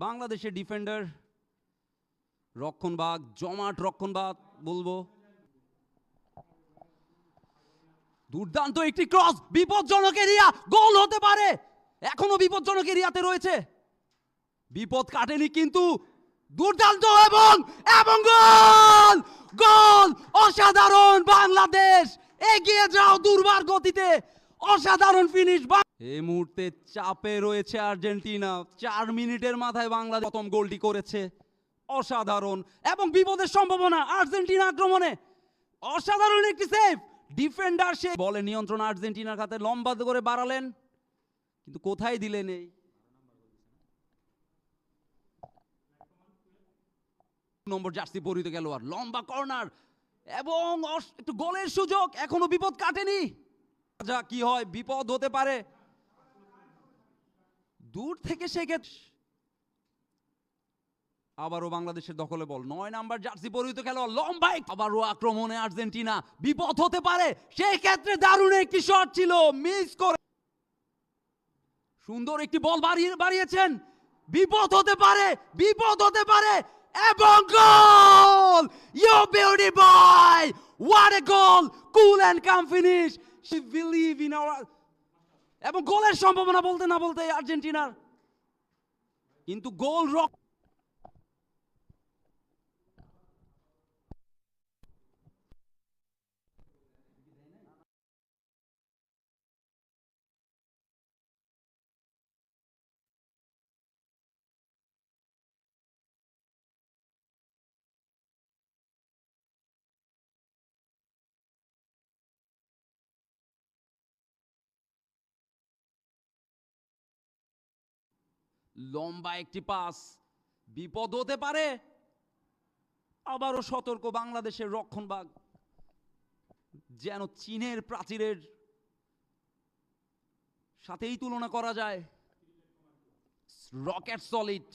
বাংলাদেশের ডিফেন্ডার, রক্ষণভাগ, জমাট রক্ষণভাগ বলবো। দুর্দান্ত একটি ক্রস, বিপজ্জনক এরিয়া, গোল হতে পারে। এখনো বিপজ্জনক এরিয়াতে রয়েছে, বিপদ কাটেনি কিন্তু দুর্দান্ত এবং এবং গোল! গোল! অসাধারণ! বাংলাদেশ এগিয়ে যাও দুর্বার গতিতে, অসাধারণ ফিনিশ। এই মুহূর্তে চাপে রয়েছে আর্জেন্টিনা। 4 মিনিটের মাথায় বাংলাদেশ প্রথম গোলটি করেছে, অসাধারণ। এবং বিপদের সম্ভাবনা আর্জেন্টিনা আক্রমণে, অসাধারণ একটি সেভ। ডিফেন্ডার সে বলে নিয়ন্ত্রণ আর্জেন্টিনার হাতে, লম্বা করে বাড়ালেন কিন্তু কোথায় দিলেন। এই নম্বর জার্সি পরিহিত খেলোয়াড়, লম্বা কর্নার এবং একটু গোলের সুযোগ, এখনো বিপদ কাটেনি। যা কি হয়, বিপদ হতে পারে দূর থেকে। আবারও বাংলাদেশের দখলে বল, 9 নাম্বার জার্সি পরিহিত খেলোয়াড়, লম্বা আবারও আক্রমণে আর্জেন্টিনা, বিপদ হতে পারে। সেই ক্ষেত্রে দারুণ একটি শট ছিল, মিস করে সুন্দর একটি বল বাড়িয়েছেন, বিপদ হতে পারে, বিপদ হতে পারে এবং goal! You beauty boy, what a goal! Cool and calm finish. We believe in our এবং গোলের সম্ভাবনা বলতে না বলতে আর্জেন্টিনার, কিন্তু গোল লম্বা একটি পাস, বিপদ হতে পারে। আবারও সতর্ক বাংলাদেশের রক্ষণভাগ, যেন চীনের প্রাচীরের সাথেই তুলনা করা যায়। রকেট সলিড,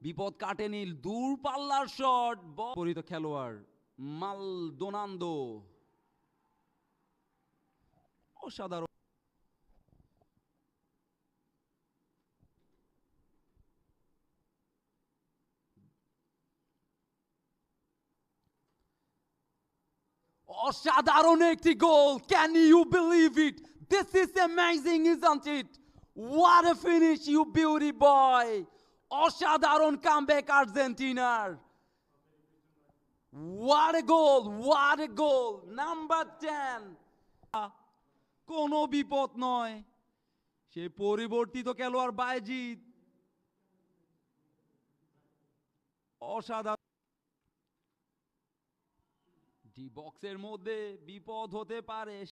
বিপদ কাটেনি, দূরপাল্লার শট, পরিহিত খেলোয়াড় মালদোনান্দো, অসাধারণ। অসাধারণ একটি goal, can you believe it? This is amazing, isn't it? What a finish, you beauty boy! অসাধারণ কামব্যাক আর্জেন্টিনার। What a goal, what a goal! Number 10, কোনো বিপদ নয়, সে পরিবর্তিত খেলোয়াড় বায়েজিদ, অসাধারণ। ডি বক্সের মধ্যে বিপদ হতে পারে।